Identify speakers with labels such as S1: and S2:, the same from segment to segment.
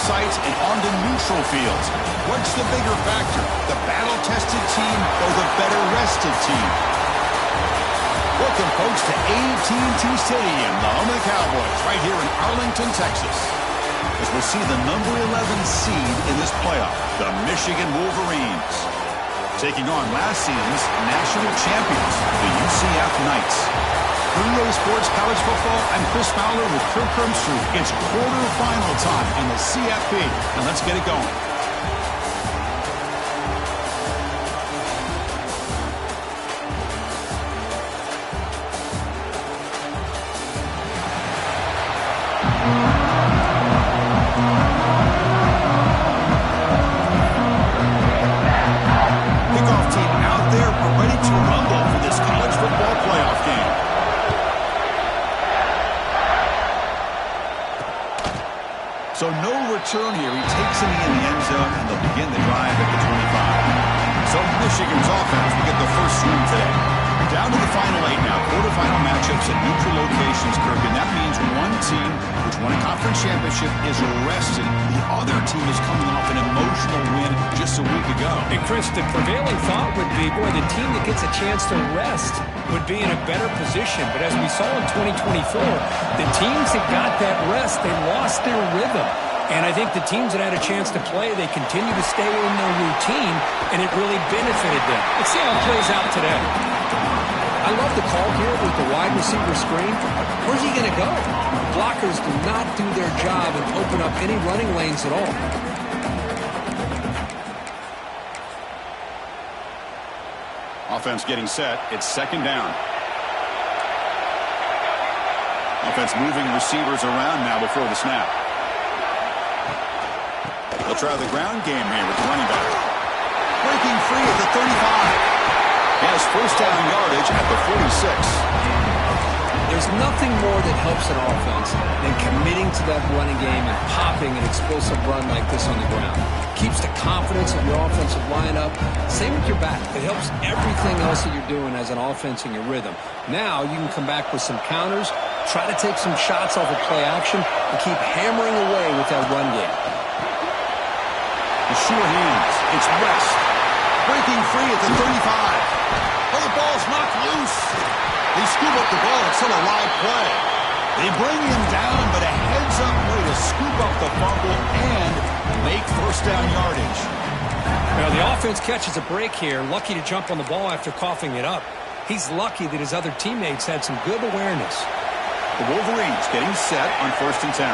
S1: sites and onto neutral fields. What's the bigger factor, the battle-tested team or the better-rested team? Welcome, folks, to AT&T Stadium, the home of the Cowboys, right here in Arlington, Texas. As we'll see the number 11 seed in this playoff, the Michigan Wolverines, taking on last season's national champions, the UCF Knights. For EA Sports College Football, I'm Chris Fowler with Kirk Herbstreit. It's quarterfinal time in the CFP, and let's get it going. So no return here. He takes it in the end zone, and they'll begin the drive at the 25. So Michigan's offense will get the first swing today. Down to the final 8 now. Quarterfinal matchups at neutral locations, Kirk, and that means one team which won a conference championship is rested. The other team is coming off an emotional win just a week ago.
S2: And Chris, the prevailing thought would be, boy, the team that gets a chance to rest would be in a better position. But as we saw in 2024, the teams that got that rest, they lost their rhythm. And I think the teams that had a chance to play, they continue to stay in their routine, and it really benefited them. Let's see how it plays out today. I love the call here with the wide receiver screen. Where's he going to go? Blockers do not do their job and open up any running lanes at all.
S1: Offense getting set. It's second down. Offense moving receivers around now before the snap. They'll try the ground game here with the running back. Breaking free at the 35. He has first down yardage at the 46.
S2: There's nothing more that helps an offense than committing to that running game and popping an explosive run like this on the ground. Keeps the confidence of your offensive lineup. Same with your back. It helps everything else that you're doing as an offense in your rhythm. Now you can come back with some counters, try to take some shots off of play action, and keep hammering away with that run game.
S1: The sure hands. It's West. Breaking free at the 35. Oh, the ball's knocked loose. They scoop up the ball. It's still a live play. They bring him down, but a heads-up way to scoop up the fumble and make first down yardage.
S2: Well, the offense catches a break here. Lucky to jump on the ball after coughing it up. He's lucky that his other teammates had some good awareness.
S1: The Wolverines getting set on first and 10.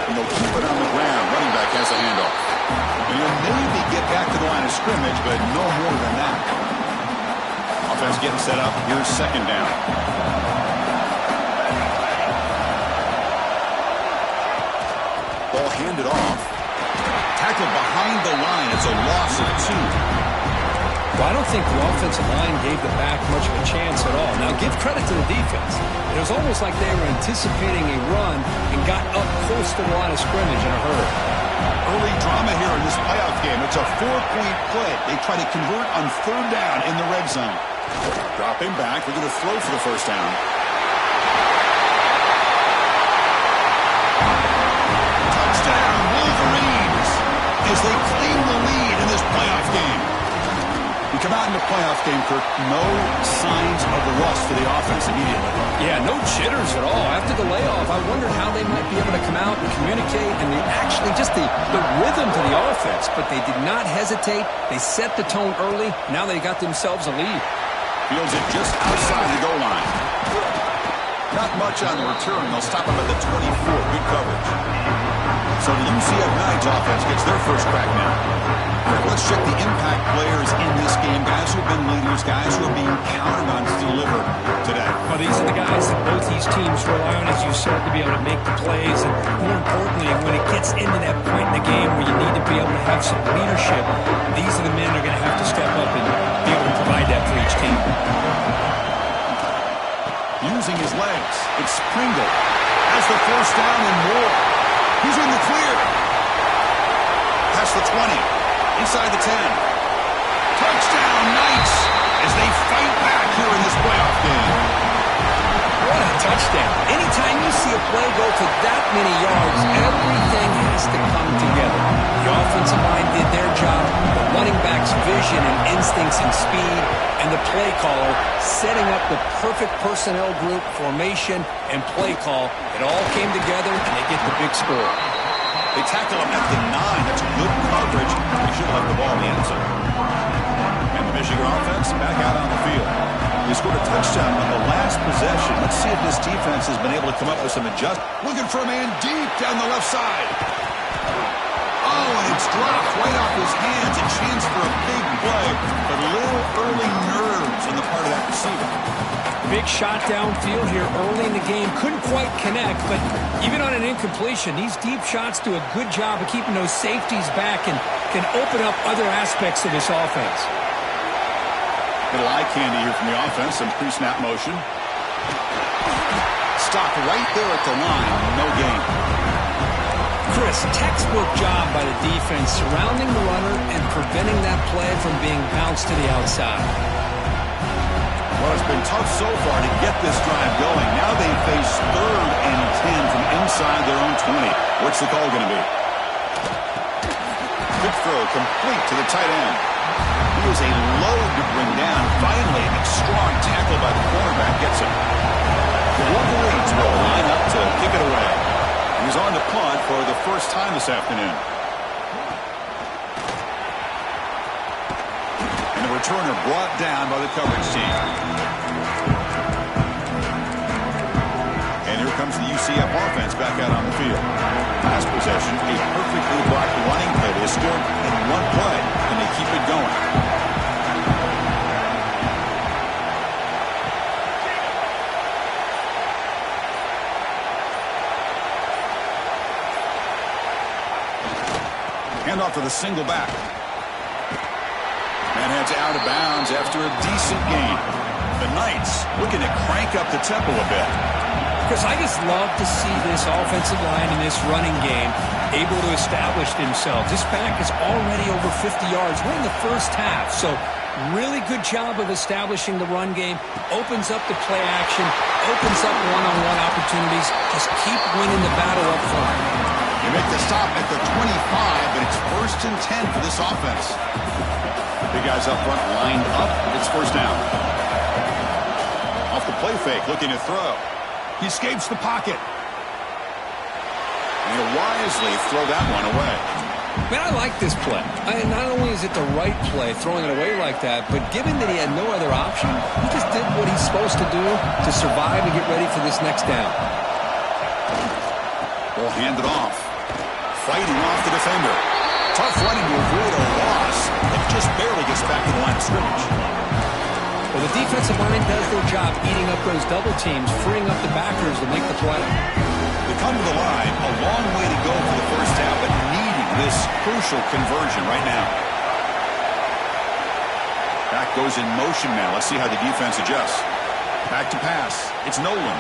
S1: And they'll keep it on the ground. Running back has a handoff. And he'll maybe get back to the line of scrimmage, but no more than that. Offense getting set up. Here's second down. Ball handed off. Tackled behind the line. It's a loss of 2.
S2: Well, I don't think the offensive line gave the back much of a chance at all. Now, give credit to the defense. It was almost like they were anticipating a run and got up close to the line of scrimmage in a hurry.
S1: Early drama here in this playoff game. It's a 4-point play. They try to convert on third down in the red zone. Dropping back. We're going to throw for the first down. Touchdown, Wolverines, as they claim the lead in this playoff game. We come out in the playoff game, Kirk, no signs of the rust for the offense immediately.
S2: Yeah, no jitters at all. After the layoff, I wondered how they might be able to come out and communicate and actually just the rhythm to the offense. But they did not hesitate. They set the tone early. Now they got themselves a lead.
S1: Fields it just outside the goal line. Not much on the return. They'll stop him at the 24. Good coverage. So the UCF Knights offense gets their first crack now. Let's check the impact players in this game. Guys who have been leaders, guys who are being counted on to deliver today.
S2: Well, these are the guys that both these teams rely on, as you said, to be able to make the plays. And more importantly, when it gets into that point in the game where you need to be able to have some leadership, these are the men that are going to have to step up and be able to provide that for each team.
S1: Using his legs, it's Pringle. Has the first down and more. He's in the clear. Past the 20. Inside the 10. Touchdown, Knights, as they fight back here in this playoff game.
S2: What a touchdown. Anytime you see a play go for that many yards, everything has to come together. The offensive line did their job, the running back's vision and instincts and speed, and the play caller setting up the perfect personnel group, formation, and play call. It all came together, and they get the big score.
S1: They tackle him at the 9. That's good coverage. They should have left the ball in the end zone. And the Michigan offense back out on the field. They scored a touchdown on the last possession. Let's see if this defense has been able to come up with some adjustments. Looking for a man deep down the left side. Oh, and it's dropped right off his hands. A chance for a big play, but a little early nerves on the part of that receiver.
S2: Big shot downfield here early in the game. Couldn't quite connect, but even on an incompletion, these deep shots do a good job of keeping those safeties back and can open up other aspects of this offense.
S1: Little eye candy here from the offense. Some pre-snap motion. Stopped right there at the line. No gain.
S2: Chris, textbook job by the defense surrounding the runner and preventing that play from being bounced to the outside.
S1: Well, it's been tough so far to get this drive going. Now they face 3rd and 10 from inside their own 20. What's the call going to be? Good throw, complete to the tight end. He is a load to bring down. Finally, a strong tackle by the cornerback gets him. The Wolverines will line up to kick it away. He's on the punt for the first time this afternoon. And the returner brought down by the coverage team. And here comes the UCF offense back out on the field. Last possession, a perfectly blocked running play. They scored in one play, and they keep it going. Handoff to the single back. And heads out of bounds after a decent gain. The Knights looking to crank up the tempo a bit.
S2: Because I just love to see this offensive line in this running game able to establish themselves. This back is already over 50 yards. We're in the first half, so really good job of establishing the run game. Opens up the play action, opens up one-on-one opportunities. Just keep winning the battle up front.
S1: They make the stop at the 25, but it's 1st and 10 for this offense. Big guys up front lined up. It's first down. Off the play fake, looking to throw. He escapes the pocket. And he'll wisely throw that one away.
S2: Man, I like this play. Not only is it the right play, throwing it away like that, but given that he had no other option, he just did what he's supposed to do to survive and get ready for this next down.
S1: Ball handed off. Fighting off the defender. Tough running to avoid a loss. It just barely gets back to the line of scrimmage.
S2: Well, the defensive line does their job eating up those double teams, freeing up the backers to make the play.
S1: They come to the line, a long way to go for the first half, but needing this crucial conversion right now. Back goes in motion now. Let's see how the defense adjusts. Back to pass. It's Nolan.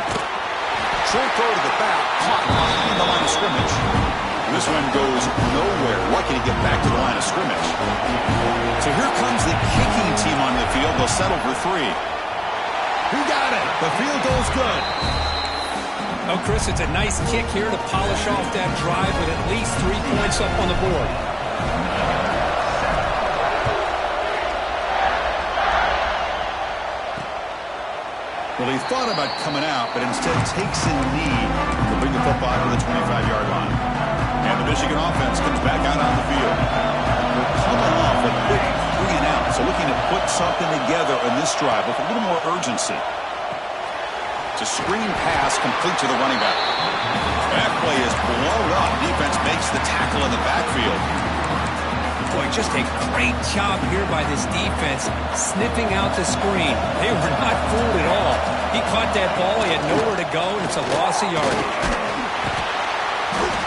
S1: Short throw to the back, caught behind the line of scrimmage. This one goes nowhere. Lucky to get back to the line of scrimmage. So here comes the kicking team on the field. They'll settle for 3. He got it. The field goal's good.
S2: Oh, Chris, it's a nice kick here to polish off that drive with at least 3 points up on the board.
S1: Well, he thought about coming out, but instead takes a knee to bring the football to the 25-yard line. And the Michigan offense comes back out on the field. They're coming off a quick 3 and out, so looking to put something together in this drive with a little more urgency. It's a screen pass complete to the running back. That play is blown up. Defense makes the tackle in the backfield.
S2: Boy, just a great job here by this defense, sniffing out the screen. They were not fooled at all. He caught that ball. He had nowhere to go, and it's a loss of yardage.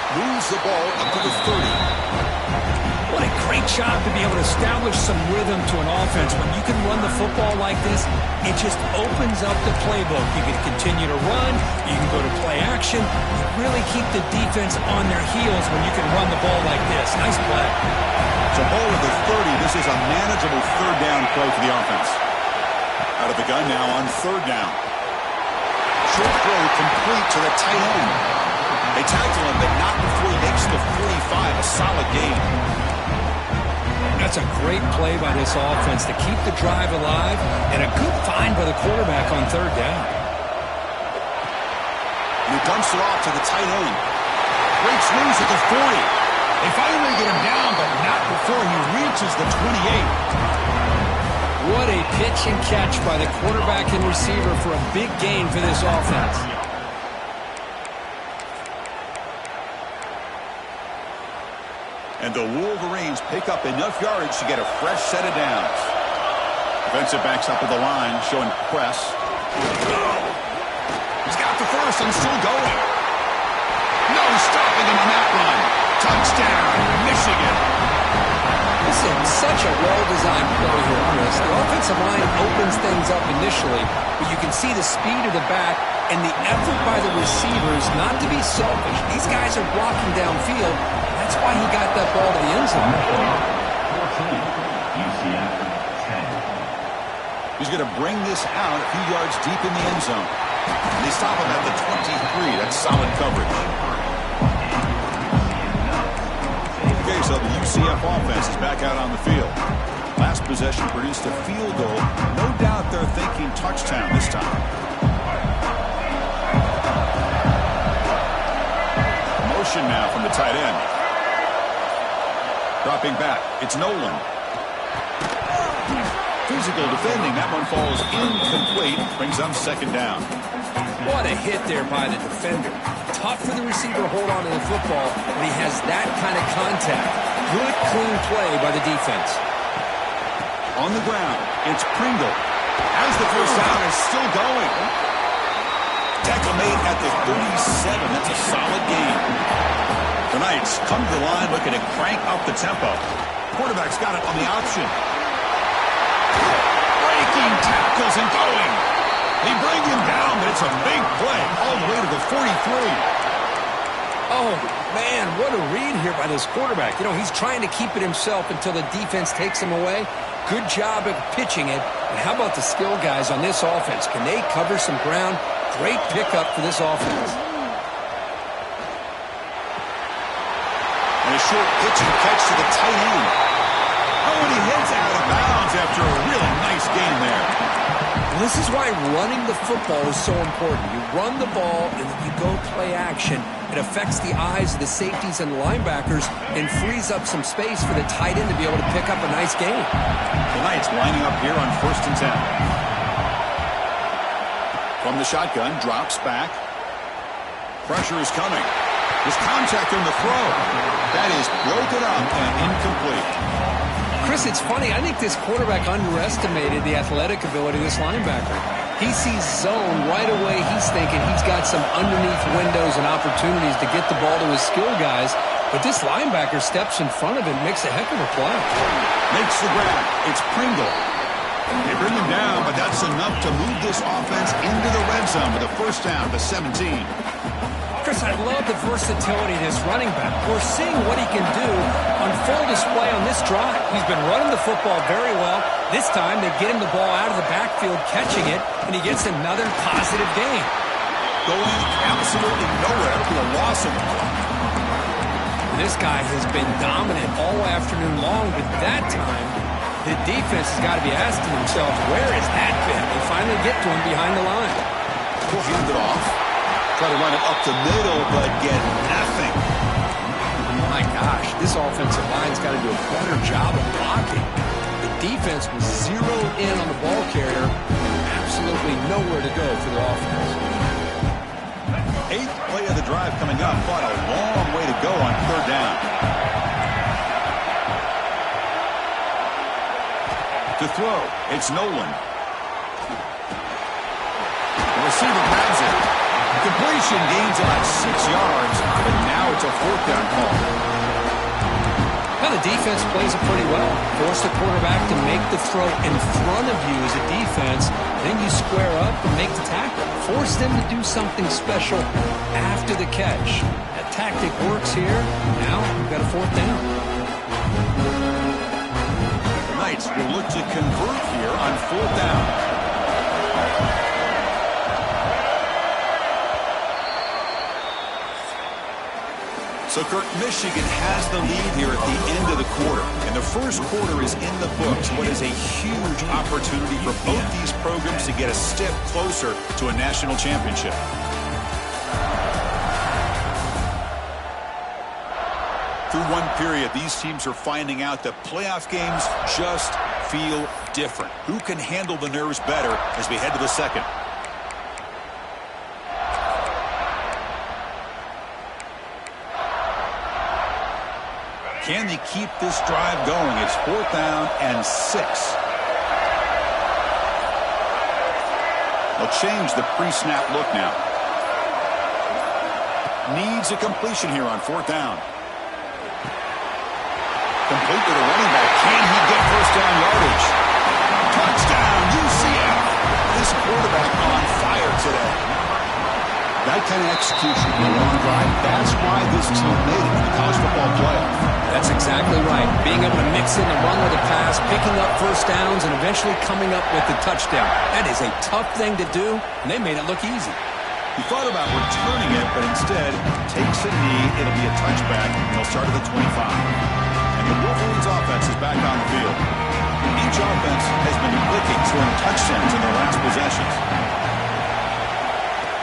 S1: Moves the ball up to the 30.
S2: What a great job to be able to establish some rhythm to an offense. When you can run the football like this, it just opens up the playbook. You can continue to run. You can go to play action. You really keep the defense on their heels when you can run the ball like this. Nice play.
S1: So ball at the 30. This is a manageable 3rd down play for the offense. Out of the gun now on 3rd down. short throw complete to the tight end. They tackle him, but not before he makes the 45. A solid gain.
S2: That's a great play by this offense to keep the drive alive, and a good find by the quarterback on third down.
S1: And he dumps it off to the tight end. Breaks loose at the 40. They finally get him down, but not before he reaches the 28.
S2: What a pitch and catch by the quarterback and receiver for a big gain for this offense.
S1: And the Wolverines pick up enough yardage to get a fresh set of downs. Defensive backs up at the line, showing press. He's got the first and still going. No stopping him on that run. Touchdown, Michigan.
S2: This is such a well-designed play here, Chris. The offensive line opens things up initially, but you can see the speed of the back and the effort by the receivers not to be selfish. These guys are blocking downfield. That's why he got that ball to the end zone.
S1: He's going to bring this out a few yards deep in the end zone. And they stop him at the 23. That's solid coverage. Okay, so the UCF offense is back out on the field. Last possession produced a field goal. No doubt they're thinking touchdown this time. Motion now from the tight end. Dropping back, it's Nolan. Physical defending, that one falls incomplete, brings up second down.
S2: What a hit there by the defender. Tough for the receiver to hold on to the football when he has that kind of contact. Good, clean play by the defense.
S1: On the ground, it's Pringle. As the first down is still going. Tackle made at the 37. That's a solid gain. The Knights come to the line looking to crank up the tempo. Quarterback's got it on the option. Breaking tackles and going. They bring him down, but it's a big play all the way to the 43.
S2: Oh, man, what a read here by this quarterback. You know, he's trying to keep it himself until the defense takes him away. Good job of pitching it. And how about the skill guys on this offense? Can they cover some ground? Great pickup for this offense.
S1: And a short pitch and catch to the tight end. Oh, and he heads out of bounds after a really nice game there.
S2: And this is why running the football is so important. You run the ball and then you go play action. It affects the eyes of the safeties and the linebackers and frees up some space for the tight end to be able to pick up a nice gain.
S1: The Knights lining up here on 1st and 10. From the shotgun, drops back. Pressure is coming. There's contact on the throw. That is broken up and incomplete.
S2: Chris, it's funny. I think this quarterback underestimated the athletic ability of this linebacker. He sees zone right away. He's thinking he's got some underneath windows and opportunities to get the ball to his skill guys. But this linebacker steps in front of him, makes a heck of a play.
S1: Makes the grab. It's Pringle. They bring him down, but that's enough to move this offense into the red zone with a first down to 17.
S2: Chris, I love the versatility of this running back. We're seeing what he can do on full display on this drive. He's been running the football very well. This time, they get him the ball out of the backfield, catching it, and he gets another positive gain.
S1: Going absolutely nowhere for the loss of the ball.
S2: This guy has been dominant all afternoon long, but that time, the defense has got to be asking themselves, where has that been? They finally get to him behind the line.
S1: We'll hand it off. Try to run it up the middle, but get nothing.
S2: My gosh, this offensive line's got to do a better job of blocking. The defense was zeroed in on the ball carrier. Absolutely nowhere to go for the offense.
S1: 8th play of the drive coming up, but a long way to go on 3rd down. To throw, it's Nolan. The receiver grabs it. Completion gains about 6 yards, but now it's a 4th down call.
S2: Now the defense plays it pretty well. Force the quarterback to make the throw in front of you as a defense. Then you square up and make the tackle. Force them to do something special after the catch. That tactic works here. Now we've got a 4th down.
S1: The Knights will look to convert here on 4th down. So, Kirk, Michigan has the lead here at the end of the quarter. And the first quarter is in the books. What is a huge opportunity for both these programs to get a step closer to a national championship. Through one period, these teams are finding out that playoff games just feel different. Who can handle the nerves better as we head to the second? Can they keep this drive going? It's 4th down and 6. They'll change the pre-snap look now. Needs a completion here on 4th down. Complete to the running back. Can he get first down yardage? Touchdown, UCF. This quarterback on fire today. That kind of execution in a long drive, that's why this team made it in the college football playoff.
S2: That's exactly right. Being able to mix in the run with the pass, picking up first downs, and eventually coming up with the touchdown. That is a tough thing to do, and they made it look easy.
S1: He thought about returning it, but instead takes a knee. It'll be a touchback, and they'll start at the 25. And the Wolverines offense is back on the field. Each offense has been clicking, scoring touchdowns in their last possessions.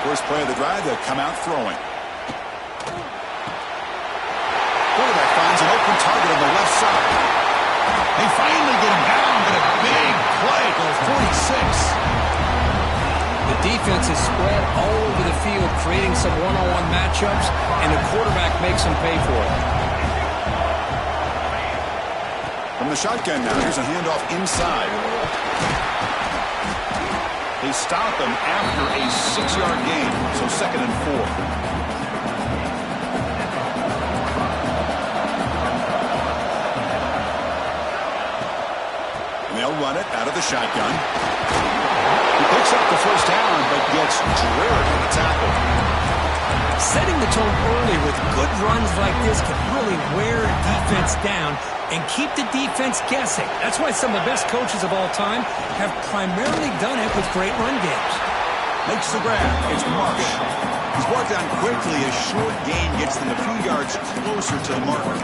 S1: First play of the drive, they'll come out throwing. Quarterback finds an open target on the left side. They finally get him down, but a big play for 46.
S2: The defense is spread all over the field, creating some one-on-one matchups, and the quarterback makes them pay for it.
S1: From the shotgun now, here's a handoff inside. They stop him after a 6-yard gain, so 2nd and 4. They'll run it out of the shotgun. He picks up the first down, but gets drilled in the tackle.
S2: Setting the tone early with good runs like this can really wear defense down and keep the defense guessing. That's why some of the best coaches of all time have primarily done it with great run games.
S1: Makes the grab. It's Marsh. He's brought down quickly. A short gain gets them a few yards closer to the marker.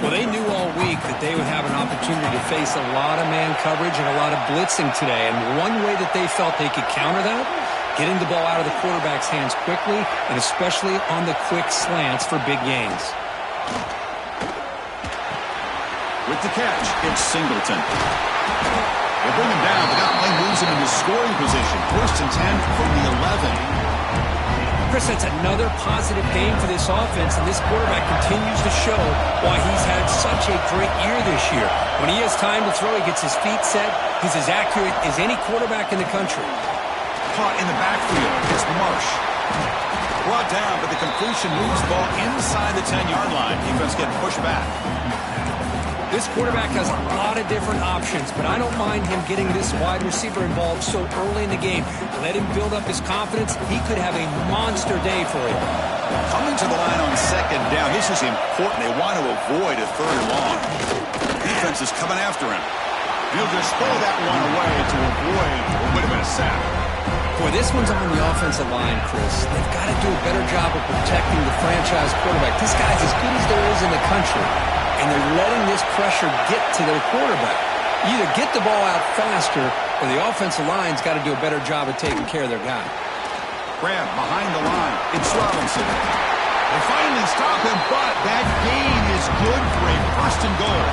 S2: Well, they knew all week that they would have an opportunity to face a lot of man coverage and a lot of blitzing today. And one way that they felt they could counter that, getting the ball out of the quarterback's hands quickly, and especially on the quick slants for big gains.
S1: With the catch, it's Singleton. They bring him down, but that play moves him into scoring position. 1st and 10 from the 11.
S2: Chris, that's another positive game for this offense, and this quarterback continues to show why he's had such a great year this year. When he has time to throw, he gets his feet set. He's as accurate as any quarterback in the country.
S1: Caught in the backfield. It's Marsh. Brought down, but the completion moves the ball inside the 10-yard line. Defense getting pushed back.
S2: This quarterback has a lot of different options, but I don't mind him getting this wide receiver involved so early in the game. Let him build up his confidence. He could have a monster day for you.
S1: Coming to the line on 2nd down. This is important. They want to avoid a 3rd and long. Defense is coming after him. He'll just throw that one away to avoid what would have been a sack.
S2: Boy, this one's on the offensive line, Chris. They've got to do a better job of protecting the franchise quarterback. This guy's as good as there is in the country, and they're letting this pressure get to their quarterback. You either get the ball out faster, or the offensive line's got to do a better job of taking care of their guy.
S1: Grab behind the line. It's Robinson. They finally stop him, but that gain is good for a 1st and goal.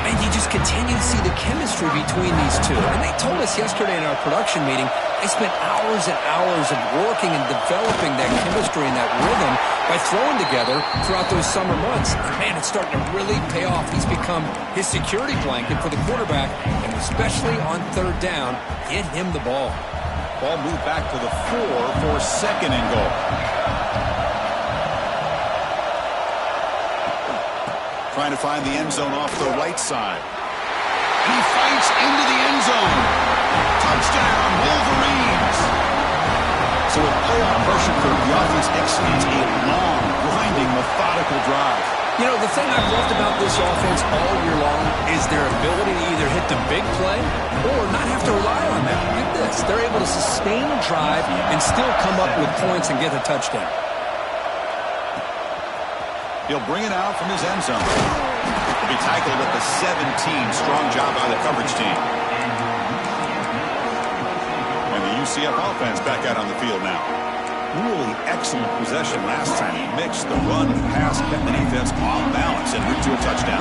S2: And you just continue to see the chemistry between these two. And they told us yesterday in our production meeting, they spent hours and hours of working and developing that chemistry and that rhythm by throwing together throughout those summer months. And man, it's starting to really pay off. He's become his security blanket for the quarterback, and especially on 3rd down, get him the ball.
S1: Ball moved back to the 4 for 2nd and goal. Trying to find the end zone off the right side. He fights into the end zone. Touchdown, Wolverines. So with playoff pressure, the offense executes a long, grinding, methodical drive.
S2: You know, the thing I've loved about this offense all year long is their ability to either hit the big play or not have to rely on that. Like this, they're able to sustain a drive and still come up with points and get a touchdown.
S1: He'll bring it out from his end zone. He'll be tackled at the 17. Strong job by the coverage team. And the UCF offense back out on the field now. Really excellent possession last time. He mixed the run and pass, kept the defense off balance, and route to a touchdown.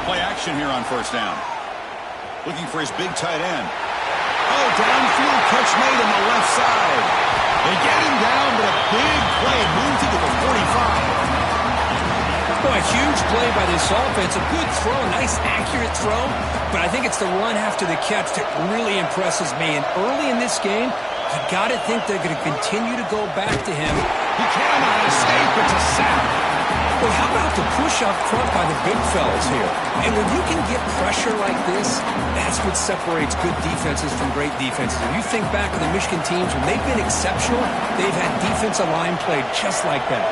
S1: Play action here on first down. Looking for his big tight end. Oh, downfield catch made on the left side. They get him down, but a big play moved to the 45.
S2: Boy, a huge play by this offense. A good throw, nice accurate throw. But I think it's the run after the catch that really impresses me. And early in this game, you got to think they're going to continue to go back to him.
S1: He came on a escape. It's a sack.
S2: Well, how about the push up front by the big fellas here? And when you can get pressure like this, that's what separates good defenses from great defenses. If you think back to the Michigan teams, when they've been exceptional, they've had defensive line played just like that.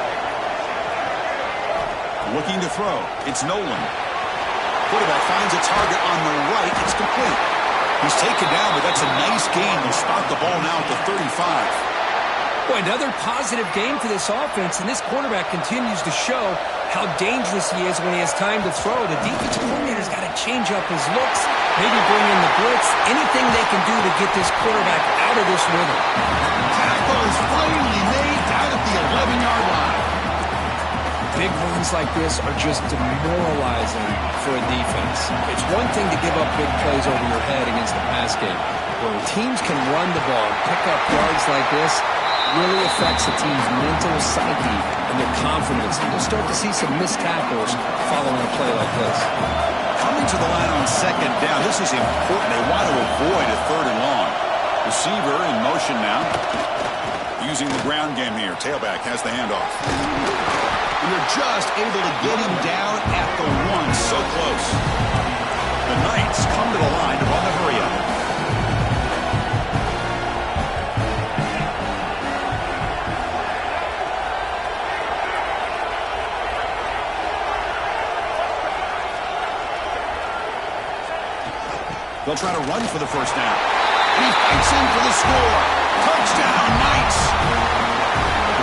S1: Looking to throw. It's Nolan. Quarterback finds a target on the right. It's complete. He's taken down, but that's a nice gain. They'll spot the ball now at the 35.
S2: Boy, another positive game for this offense, and this quarterback continues to show how dangerous he is when he has time to throw. The defensive coordinator's got to change up his looks, maybe bring in the blitz, anything they can do to get this quarterback out of this rhythm.
S1: Tackle is finally made down at the 11-yard line.
S2: Big runs like this are just demoralizing for a defense. It's one thing to give up big plays over your head against the pass game. When teams can run the ball and pick up yards like this, really affects the team's mental psyche and their confidence. And you'll start to see some missed tackles following a play like this.
S1: Coming to the line on second down, this is important. They want to avoid a third and long. Receiver in motion now. Using the ground game here. Tailback has the handoff. And they're just able to get him down at the 1. So close. The Knights come to the line to run the hurry-up. They'll try to run for the first down. And he fights in for the score. Touchdown, Knights.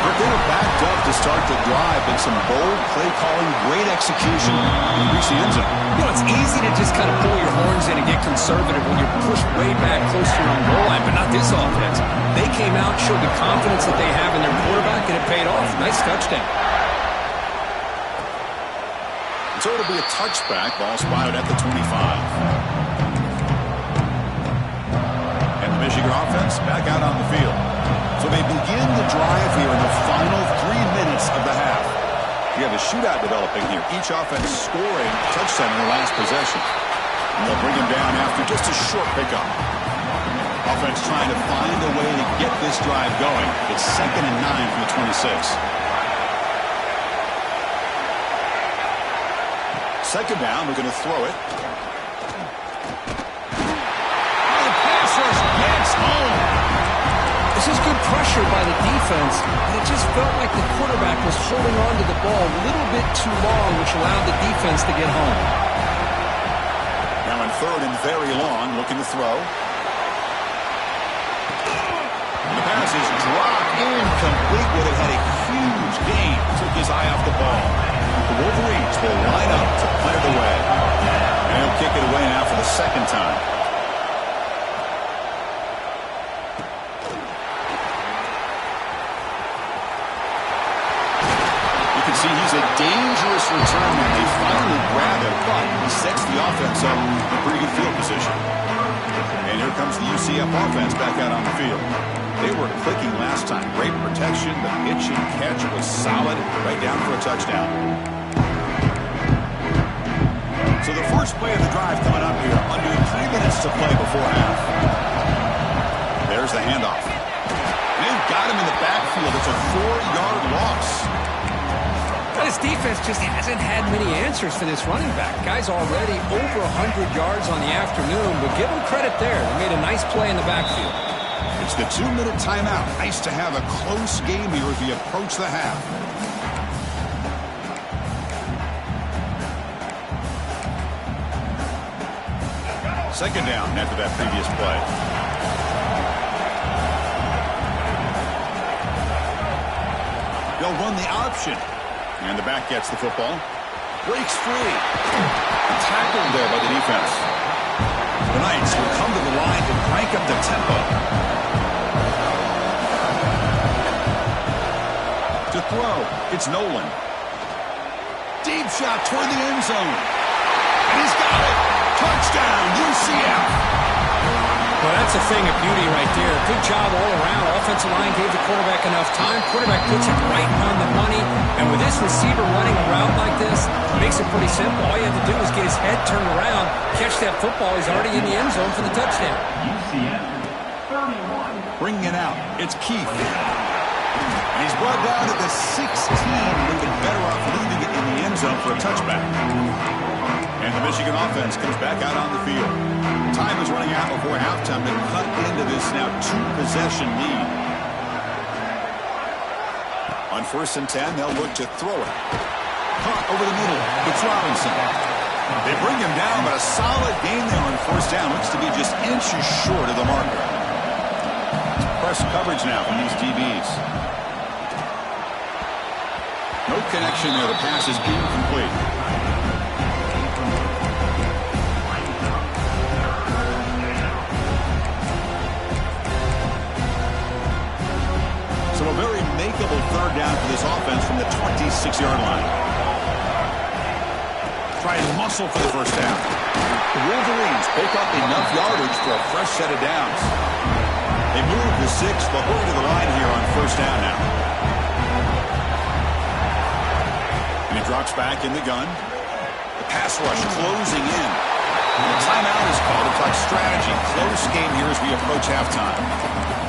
S1: But they were backed up to start the drive, and some bold play calling, great execution, and reach the end zone.
S2: You know, it's easy to just kind of pull your horns in and get conservative when you're pushed way back close to your own goal line, but not this offense. They came out, showed the confidence that they have in their quarterback, and it paid off. Nice touchdown.
S1: So it'll be a touchback. Ball spotted at the 25. Michigan offense back out on the field. So they begin the drive here in the final 3 minutes of the half. You have a shootout developing here. Each offense scoring a touchdown in the last possession. And they'll bring him down after just a short pickup. Offense trying to find a way to get this drive going. It's 2nd and 9 from the 26. Second down, we're going to throw it.
S2: This is good pressure by the defense, but it just felt like the quarterback was holding on to the ball a little bit too long, which allowed the defense to get home.
S1: Now in 3rd and very long, looking to throw. And the pass is dropped incomplete. Would have had a huge gain. Took his eye off the ball. The Wolverines will line up to clear the way. And he'll kick it away now for the 2nd time. See, he's a dangerous return man. They finally grab him, but he sets the offense up in a pretty good field position. And here comes the UCF offense back out on the field. They were clicking last time. Great protection. The pitch and catch was solid. Right down for a touchdown. So the first play of the drive coming up here. Under 3 minutes to play before half. There's the handoff. They've got him in the backfield. It's a 4-yard loss.
S2: This defense just hasn't had many answers for this running back. Guy's already over 100 yards on the afternoon, but give him credit there. They made a nice play in the backfield.
S1: It's the 2-minute timeout. Nice to have a close game here as we approach the half. Second down after that previous play. They'll run the option. And the back gets the football. Breaks free. Tackled there by the defense. The Knights will come to the line to crank up the tempo. To throw, it's Nolan. Deep shot toward the end zone. And he's got it. Touchdown, UCF.
S2: Well, that's a thing of beauty right there. Good job all around. Offensive line gave the quarterback enough time. Quarterback puts it right on the money. And with this receiver running a route like this, it makes it pretty simple. All you have to do is get his head turned around, catch that football. He's already in the end zone for the touchdown.
S1: Bringing it out. It's Keith. And he's brought down at the 16. Would have been better off leaving it in the end zone for a touchback. And the Michigan offense comes back out on the field. Time is running out before halftime to cut into this now two-possession lead. On 1st and 10, they'll look to throw it. Caught over the middle. It's Robinson. They bring him down, but a solid gain there on 1st down. Looks to be just inches short of the marker. Press coverage now from these DBs. No connection there. The pass is incomplete. So a very makeable 3rd down for this offense from the 26-yard line. Try and muscle for the 1st down. The Wolverines pick up enough yardage for a fresh set of downs. They move the 6. They'll hurry to the line here on 1st down now. And he drops back in the gun. The pass rush closing in. And the timeout is called to talk strategy. Close game here as we approach halftime.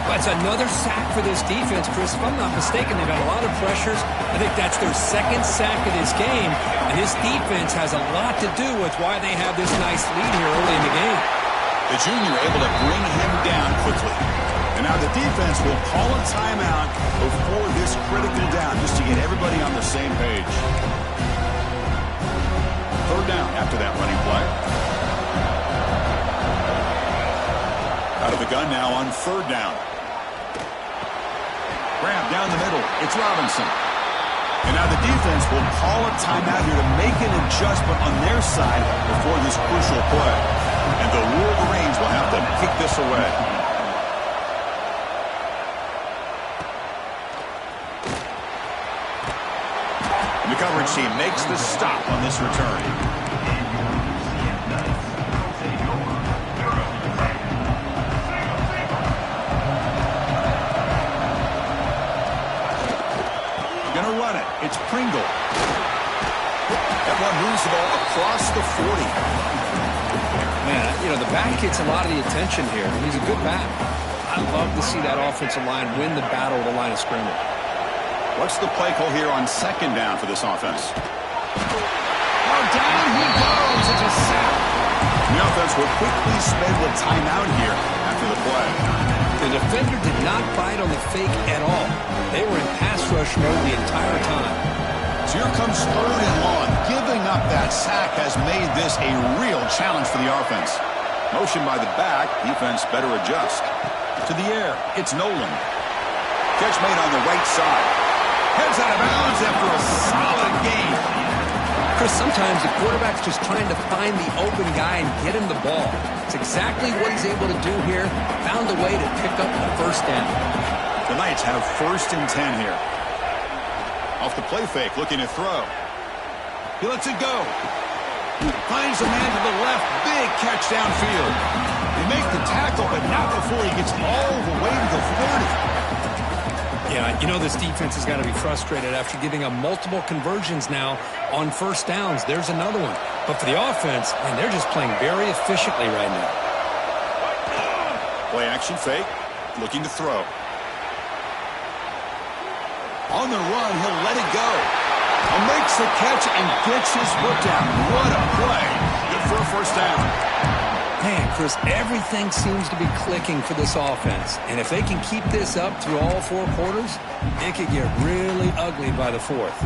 S2: That's another sack for this defense, Chris. If I'm not mistaken, they've got a lot of pressures. I think that's their 2nd sack of this game. And this defense has a lot to do with why they have this nice lead here early in the game.
S1: The junior able to bring him down quickly. And now the defense will call a timeout before this critical down just to get everybody on the same page. 3rd down after that running play. Out of the gun now on 3rd down. Grab down the middle. It's Robinson. And now the defense will call a timeout here to make an adjustment on their side before this crucial play. And the Wolverines will have to kick this away. And the coverage team makes the stop on this return. It's Pringle. That one moves the ball across the 40.
S2: Man, you know, the back gets a lot of the attention here. He's a good back. I love to see that offensive line win the battle at the line of scrimmage.
S1: What's the play call here on 2nd down for this offense? Oh, down he goes. It's a sack. The offense will quickly spend the timeout here after the play.
S2: The defender did not bite on the fake at all. They were in pass rush mode the entire time.
S1: So here comes 3rd and long. Giving up that sack has made this a real challenge for the offense. Motion by the back. Defense better adjust. To the air. It's Nolan. Catch made on the right side. Heads out of bounds after a solid gain.
S2: Chris, sometimes the quarterback's just trying to find the open guy and get him the ball. It's exactly what he's able to do here. Found a way to pick up the 1st down.
S1: The Knights have 1st and 10 here. Off the play fake, looking to throw. He lets it go. Finds a man to the left. Big catch downfield. They make the tackle, but not before he gets all the way to the 30.
S2: Yeah, you know this defense has got to be frustrated after giving up multiple conversions now on 1st downs. There's another one. But for the offense, man, they're just playing very efficiently right now.
S1: Play action fake. Looking to throw. On the run, he'll let it go. And makes the catch and gets his foot down. What a play. Good for a 1st down.
S2: Man, Chris, everything seems to be clicking for this offense. And if they can keep this up through all 4 quarters, it could get really ugly by the 4th.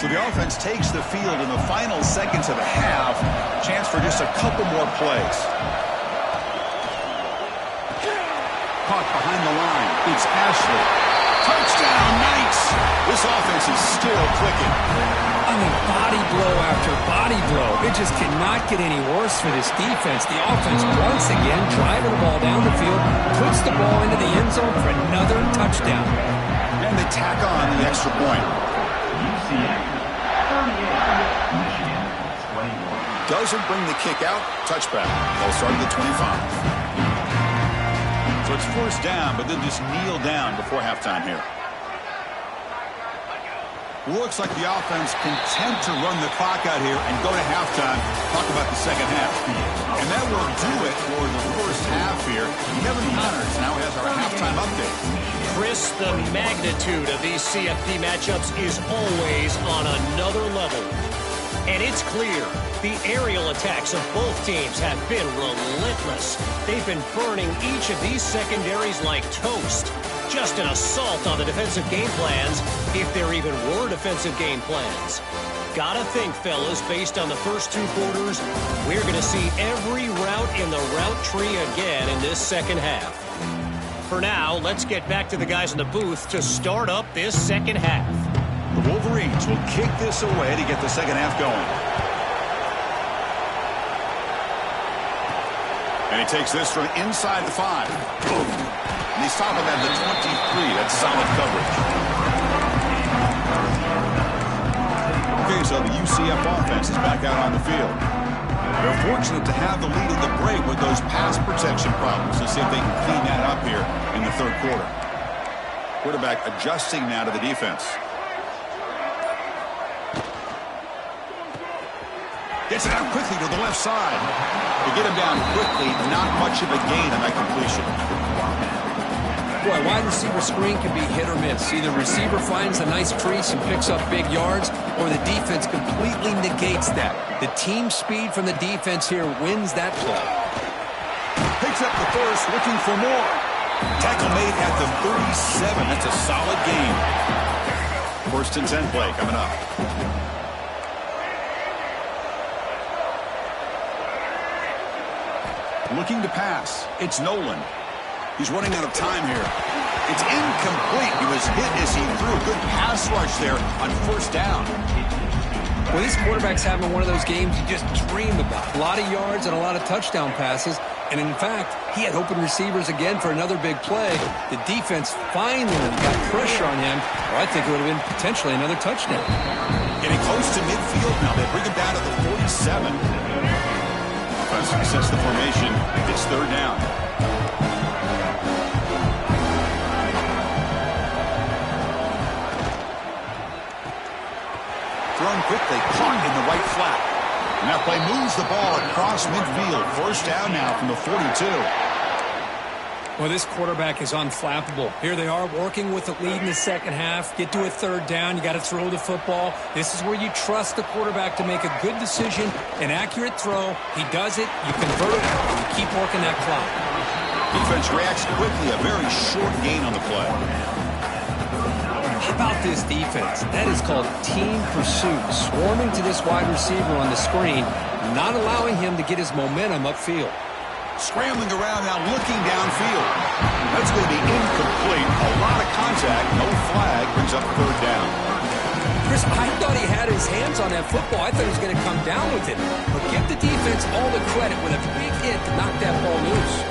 S1: So the offense takes the field in the final seconds of the half. Chance for just a couple more plays. Caught up behind the line. It's Ashley. Touchdown, Knights! This offense is still clicking.
S2: I mean, body blow after body blow. It just cannot get any worse for this defense. The offense, once again, driving the ball down the field, puts the ball into the end zone for another touchdown.
S1: And they tack on the extra point. Doesn't bring the kick out. Touchback. They'll start at the 25. So it's first down, but then just kneel down before halftime here. Looks like the offense content to run the clock out here and go to halftime. Talk about the second half. And that will do it for the first half here. Kevin Connors now has our halftime update.
S3: Chris, the magnitude of these CFP matchups is always on another level. And it's clear the aerial attacks of both teams have been relentless. They've been burning each of these secondaries like toast. Just an assault on the defensive game plans, if there even were defensive game plans. Gotta think, fellas, based on the first two quarters, we're going to see every route in the route tree again in this second half. For now, let's get back to the guys in the booth to start up this second half.
S1: The Wolverines will kick this away to get the second half going. And he takes this from inside the 5. Boom. And he's stopping at the 23. That's solid coverage. Okay, so the UCF offense is back out on the field. They're fortunate to have the lead in the break with those pass protection problems. Let's see if they can clean that up here in the third quarter. Quarterback adjusting now to the defense. Gets it out quickly to the left side. To get him down quickly, not much of a gain on that completion.
S2: Boy, wide receiver screen can be hit or miss. Either receiver finds a nice crease and picks up big yards, or the defense completely negates that. The team speed from the defense here wins that play.
S1: Picks up the first, looking for more. Tackle made at the 37. That's a solid gain. First and 10 play coming up. Looking to pass. It's Nolan. He's running out of time here. It's incomplete. He was hit as he threw a good pass rush there on first down.
S2: Well, this quarterback's having one of those games you just dream about. A lot of yards and a lot of touchdown passes. And in fact, he had open receivers again for another big play. The defense finally got pressure on him, or I think it would have been potentially another touchdown.
S1: Getting close to midfield now. They bring him down to the 47. Offense resets the formation. It's third down. Thrown quickly, caught in the right flat. And that play moves the ball across midfield. First down now from the 42.
S2: Well, this quarterback is unflappable. Here they are working with the lead in the second half. Get to a third down. You got to throw the football. This is where you trust the quarterback to make a good decision, an accurate throw. He does it. You convert it. And you keep working that clock.
S1: Defense reacts quickly. A very short gain on the play.
S2: How about this defense? That is called team pursuit. Swarming to this wide receiver on the screen, not allowing him to get his momentum upfield.
S1: Scrambling around now, looking downfield. That's going to be incomplete. A lot of contact, no flag, brings up third down.
S2: Chris, I thought he had his hands on that football. I thought he was going to come down with it. But give the defense all the credit with a big hit to knock that ball loose.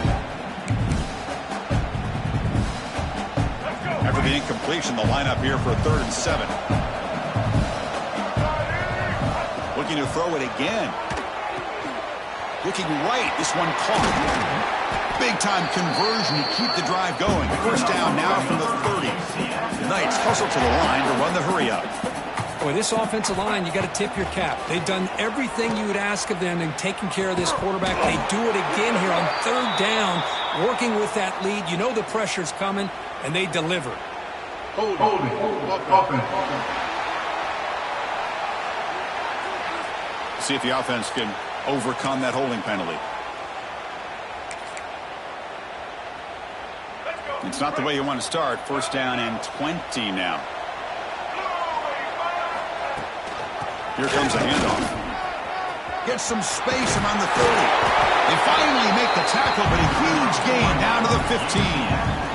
S1: After the incompletion, the lineup here for a 3rd and 7. Looking to throw it again. Looking right. This one caught. Big-time conversion to keep the drive going. First down now from the 30. Knights hustle to the line to run the hurry-up.
S2: Boy, this offensive line, you got to tip your cap. They've done everything you would ask of them in taking care of this quarterback. They do it again here on third down, working with that lead. You know the pressure's coming, and they deliver.
S1: See if the offense can overcome that holding penalty. It's not the way you want to start. First down and 20 now. Here comes a handoff. Gets some space around the 30. They finally make the tackle, but a huge gain down to the 15.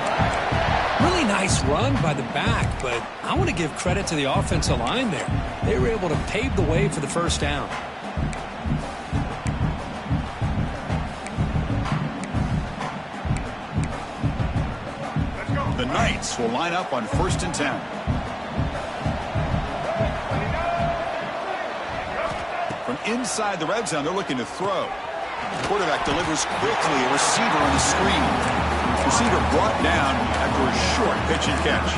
S2: Nice run by the back, but I want to give credit to the offensive line there. They were able to pave the way for the first down.
S1: The Knights will line up on 1st and 10. From inside the red zone, they're looking to throw. The quarterback delivers quickly, a receiver on the screen. Receiver brought down after a short pitch and catch.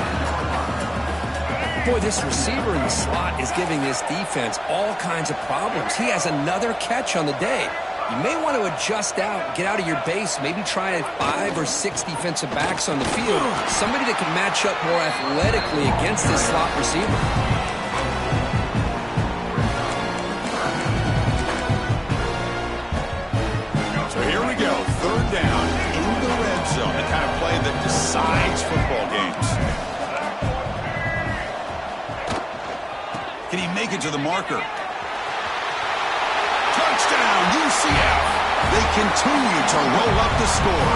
S2: Boy, this receiver in the slot is giving this defense all kinds of problems. He has another catch on the day. You may want to adjust out, get out of your base, maybe try 5 or 6 defensive backs on the field. Somebody that can match up more athletically against this slot receiver.
S1: So here we go, 3rd down in the red zone, the kind of play that decides football games. Can he make it to the marker? Touchdown, UCF. They continue to roll up the score.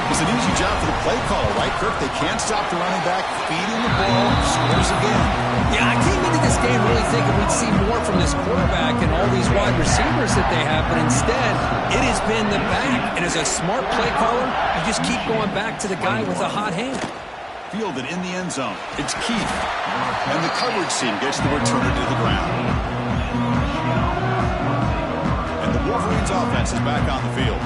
S1: It's an easy job for the play caller, right, Kirk? They can't stop the running back, feeding the ball, scores again.
S2: Yeah, I came into this game really thinking we'd see more from this quarterback and all these wide receivers that they have, but instead, it has been the back. And as a smart play caller, you just keep going back to the guy with a hot hand.
S1: Fielded in the end zone. It's Keith. And the coverage team gets the returner to the ground. And the Wolverines offense is back on the field.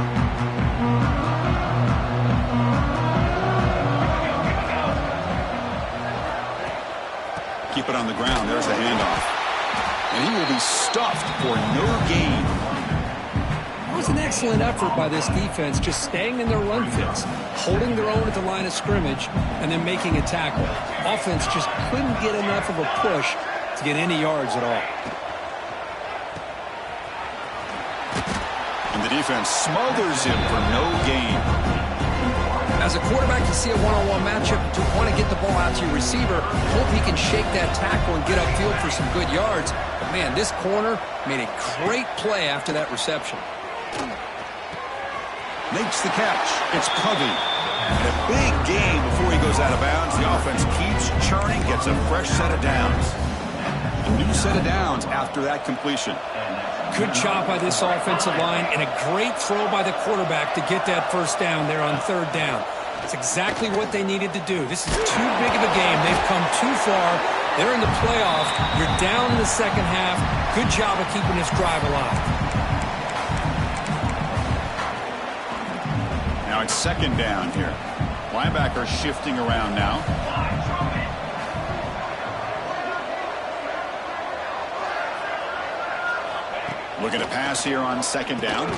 S1: Keep it on the ground. There's the handoff. And he will be stuffed for no gain.
S2: It was an excellent effort by this defense, just staying in their run fits, holding their own at the line of scrimmage, and then making a tackle. Offense just couldn't get enough of a push to get any yards at all.
S1: And the defense smothers him for no gain.
S2: As a quarterback, you see a one-on-one matchup, you want to get the ball out to your receiver, hope he can shake that tackle and get upfield for some good yards. But man, this corner made a great play after that reception.
S1: Makes the catch. It's Covey. And a big gain before he goes out of bounds. The offense keeps churning, gets a fresh set of downs. A new set of downs after that completion.
S2: Good job by this offensive line and a great throw by the quarterback to get that first down there on 3rd down. That's exactly what they needed to do. This is too big of a game. They've come too far. They're in the playoff. You're down in the second half. Good job of keeping this drive alive.
S1: Now it's 2nd down here. Linebacker shifting around now. Looking to pass here on 2nd down.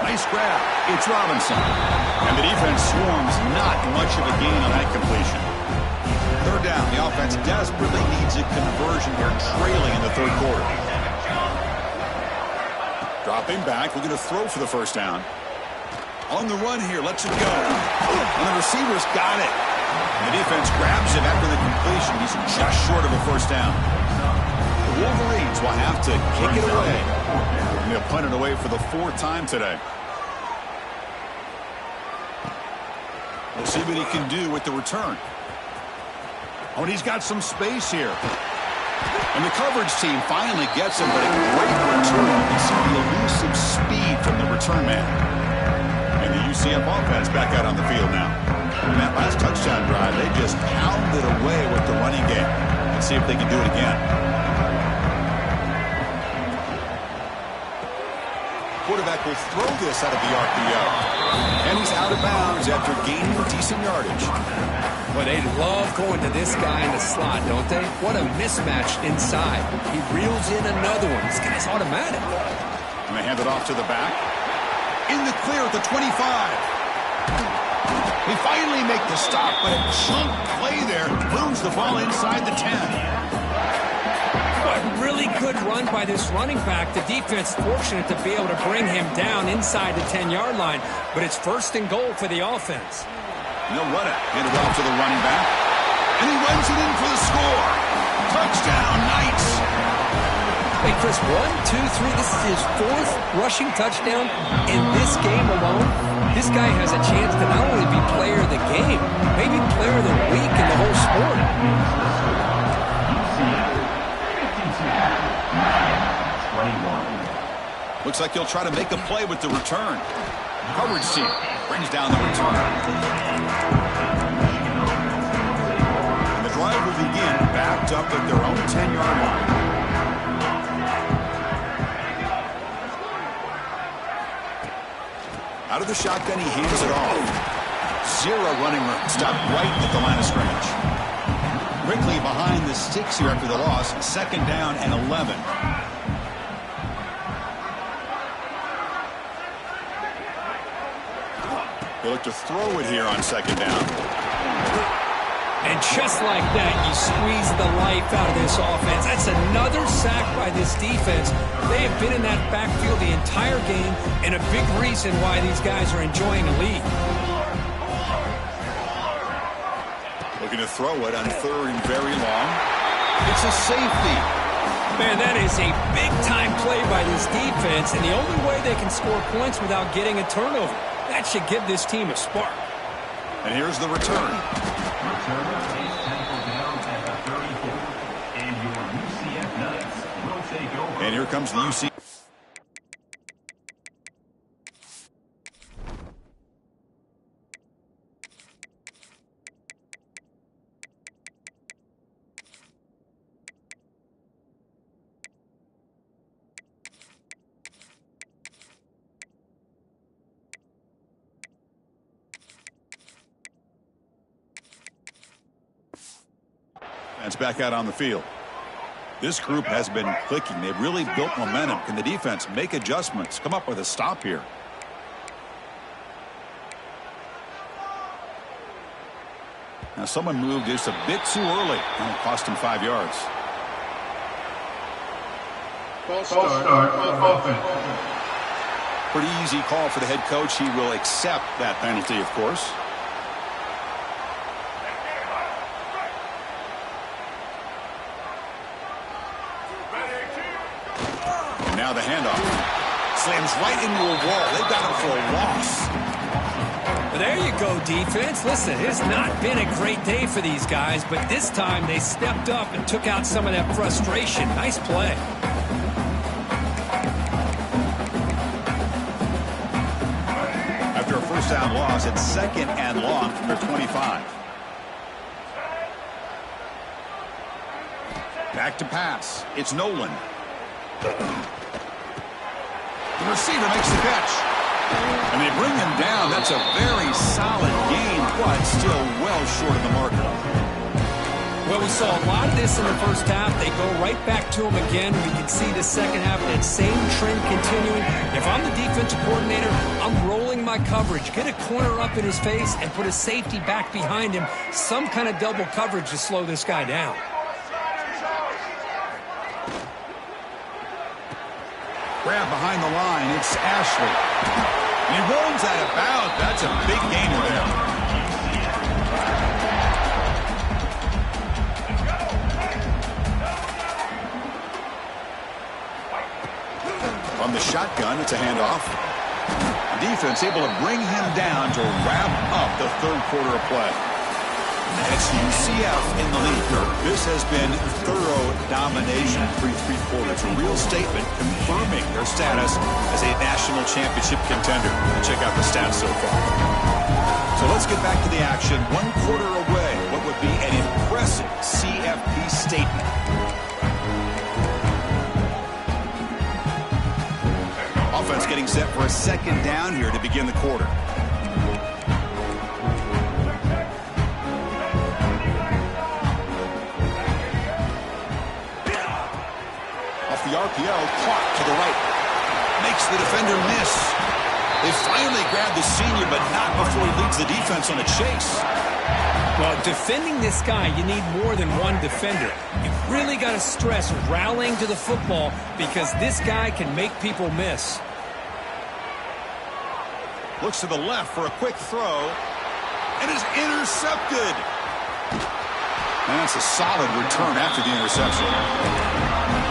S1: Nice grab. It's Robinson. And the defense swarms not much of a gain on that completion. 3rd down. The offense desperately needs a conversion here, trailing in the 3rd quarter. Dropping back. Looking to throw for the first down. On the run here. Lets it go. And the receiver's got it. And the defense grabs him after the completion. He's just short of a first down. The Wolverines will have to kick it away. And they'll punt it away for the 4th time today. We'll see what he can do with the return. Oh, and he's got some space here. And the coverage team finally gets him, but a great return. You see the elusive speed from the return man. And the UCF offense back out on the field now. In that last touchdown drive, they just pounded away with the running game. Let's see if they can do it again. Quarterback will throw this out of the RPO. And he's out of bounds after gaining decent yardage.
S2: Well, they love going to this guy in the slot, don't they? What a mismatch inside. He reels in another one. This guy's automatic.
S1: And they hand it off to the back. In the clear at the 25. They finally make the stop, but a chunk play there moves the ball inside the 10.
S2: Really good run by this running back. The defense fortunate to be able to bring him down inside the 10-yard line, but it's 1st and goal for the offense.
S1: They'll run it. Hand it off to the running back. And he runs it in for the score. Touchdown, Knights.
S2: Hey, Chris, 1, 2, 3. This is his 4th rushing touchdown in this game alone. This guy has a chance to not only be player of the game, maybe player of the week in the whole sport.
S1: Looks like he'll try to make a play with the return. Coverage team brings down the return. And the drive will begin backed up at their own 10-yard line. Out of the shotgun, he hands it off. Zero running room. Stopped right at the line of scrimmage. Quickly behind the sticks here after the loss. 2nd down and 11. They look to throw it here on 2nd down.
S2: And just like that, you squeeze the life out of this offense. That's another sack by this defense. They have been in that backfield the entire game, and a big reason why these guys are enjoying a lead.
S1: Looking to throw it on 3rd and very long. It's a safety.
S2: Man, that is a big-time play by this defense, and the only way they can score points without getting a turnover. That should give this team a spark.
S1: And here's the return. And here comes the UC. It's back out on the field. This group has been clicking. They've really built momentum. Can the defense make adjustments? Come up with a stop here. Now someone moved just a bit too early. And it cost him 5 yards.
S4: False start offense.
S1: Pretty easy call for the head coach. He will accept that penalty, of course. Now the handoff. Slams right into a wall. They've got him for a loss.
S2: Well, there you go, defense. Listen, it's not been a great day for these guys, but this time they stepped up and took out some of that frustration. Nice play.
S1: After a 1st down loss, it's 2nd and long from their 25. Back to pass. It's Nolan. The receiver makes the catch. And they bring him down. That's a very solid game, but still well short of the marker.
S2: Well, we saw a lot of this in the 1st half. They go right back to him again. We can see the 2nd half, that same trend continuing. If I'm the defensive coordinator, I'm rolling my coverage. Get a corner up in his face and put a safety back behind him. Some kind of double coverage to slow this guy down.
S1: Grab behind the line. It's Ashley. And he rolls out of bounds. That's a big gainer there. From the shotgun, it's a handoff. The defense able to bring him down to wrap up the 3rd quarter of play. And it's UCF in the lead. This has been thorough domination through 3 quarters. A real statement confirming their status as a national championship contender. And check out the stats so far. So let's get back to the action. 1 quarter away. What would be an impressive CFP statement. Offense getting set for a 2nd down here to begin the quarter. The RPO caught to the right. Makes the defender miss. They finally grab the senior, but not before he leads the defense on a chase.
S2: Well, defending this guy, you need more than one defender. You've really got to stress rallying to the football because this guy can make people miss.
S1: Looks to the left for a quick throw. And is intercepted. And that's a solid return after the interception.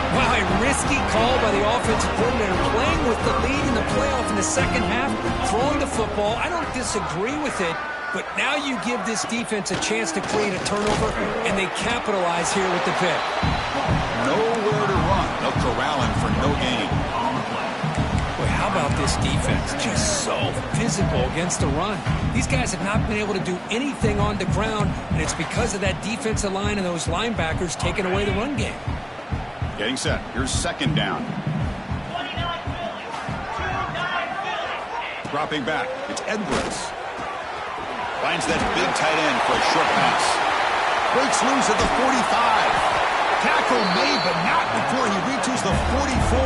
S2: Wow, a risky call by the offensive coordinator, playing with the lead in the playoff in the 2nd half, throwing the football. I don't disagree with it, But now you give this defense a chance to create a turnover, and they capitalize here with the pick.
S1: Nowhere to run. They'll corral him for no gain.
S2: Boy, how about this defense? Just so physical against the run. These guys have not been able to do anything on the ground, and it's because of that defensive line and those linebackers taking away the run game.
S1: Getting set. Here's second down. Dropping back. It's Edwards. Finds that big tight end for a short pass. Breaks loose at the 45. Tackle made, but not before he reaches the 44.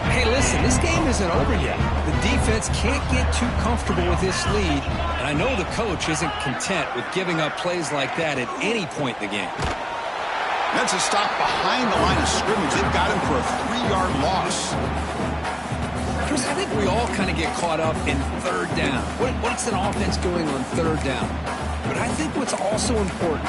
S2: Hey, listen, this game isn't over yet. The defense can't get too comfortable with this lead, and I know the coach isn't content with giving up plays like that at any point in the game.
S1: That's a stop behind the line of scrimmage. They've got him for a 3-yard loss.
S2: Chris, I think we all kind of get caught up in third down. What's an offense doing on third down? But I think what's also important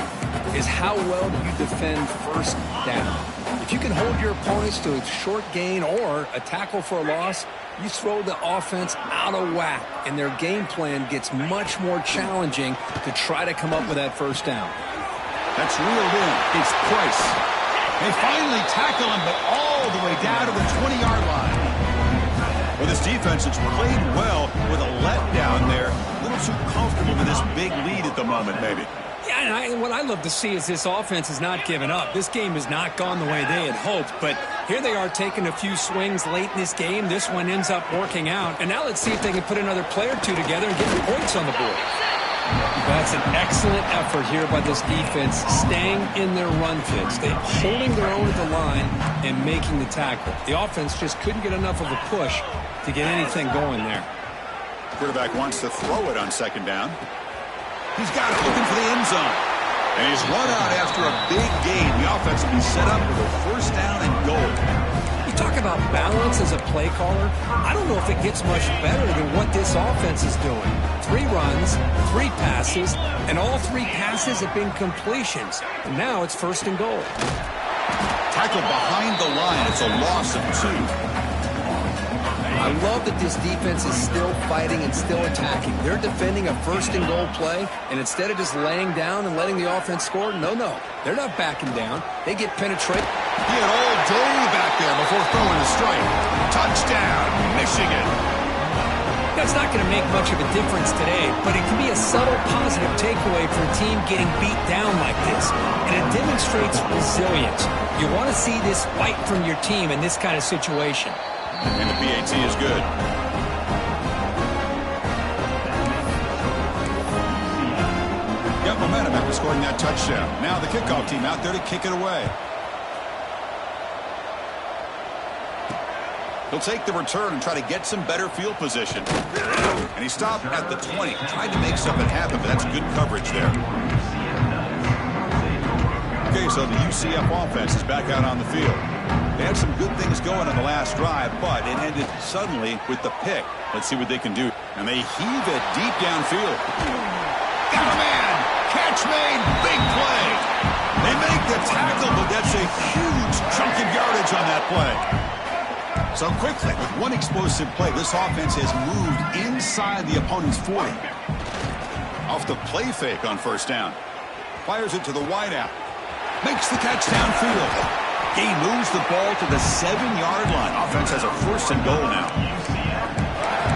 S2: is how well do you defend first down. If you can hold your opponents to a short gain or a tackle for a loss, you throw the offense out of whack, and their game plan gets much more challenging to try to come up with that first down.
S1: That's reeled in. It's Price. They finally tackle him, but all the way down to the 20-yard line. Well, this defense has played well with a letdown there. A little too comfortable with this big lead at the moment, maybe.
S2: Yeah, and what I love to see is this offense has not given up. This game has not gone the way they had hoped, but here they are taking a few swings late in this game. This one ends up working out, and now let's see if they can put another play or two together and get the points on the board. That's an excellent effort here by this defense, staying in their run fits. They're holding their own at the line and making the tackle. The offense just couldn't get enough of a push to get anything going there.
S1: Quarterback wants to throw it on second down. He's got it looking for the end zone. And he's run out after a big gain. The offense will be set up with a first down and goal.
S2: You talk about balance as a play caller. I don't know if it gets much better than what this offense is doing. 3 runs, 3 passes, and all 3 passes have been completions. And now it's first and goal.
S1: Tackled behind the line. It's a loss of 2.
S2: I love that this defense is still fighting and still attacking. They're defending a first and goal play, and instead of just laying down and letting the offense score, no. They're not backing down. They get penetrated.
S1: He had all day back there before throwing the strike. Touchdown, Michigan.
S2: That's not going to make much of a difference today, but it can be a subtle positive takeaway for a team getting beat down like this, and it demonstrates resilience. You want to see this fight from your team in this kind of situation.
S1: And the PAT is good. Got momentum after scoring that touchdown. Now the kickoff team out there to kick it away. He'll take the return and try to get some better field position. And he stopped at the 20. Tried to make something happen, but that's good coverage there. Okay, so the UCF offense is back out on the field. They had some good things going on the last drive, but it ended suddenly with the pick. Let's see what they can do. And they heave it deep downfield. Got a man! Catch made! Big play! They make the tackle, but that's a huge chunk of yardage on that play. So quickly, with one explosive play, this offense has moved inside the opponent's 40. Off the play fake on first down. Fires it to the wideout. Makes the catch downfield. He moves the ball to the 7-yard line. Offense has a first and goal now.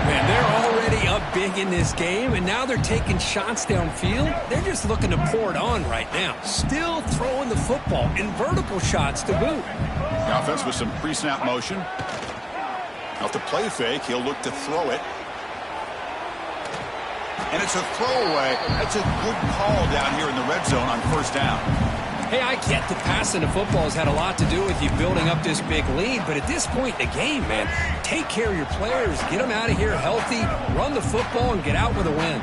S2: Man, they're already up big in this game, and now they're taking shots downfield. They're just looking to pour it on right now. Still throwing the football in vertical shots to boot.
S1: The offense with some pre-snap motion. Off the play fake, he'll look to throw it. And it's a throwaway. That's a good call down here in the red zone on first down.
S2: Hey, I get the passing of football has had a lot to do with you building up this big lead, but at this point in the game, man, take care of your players, get them out of here healthy, run the football, and get out with a win.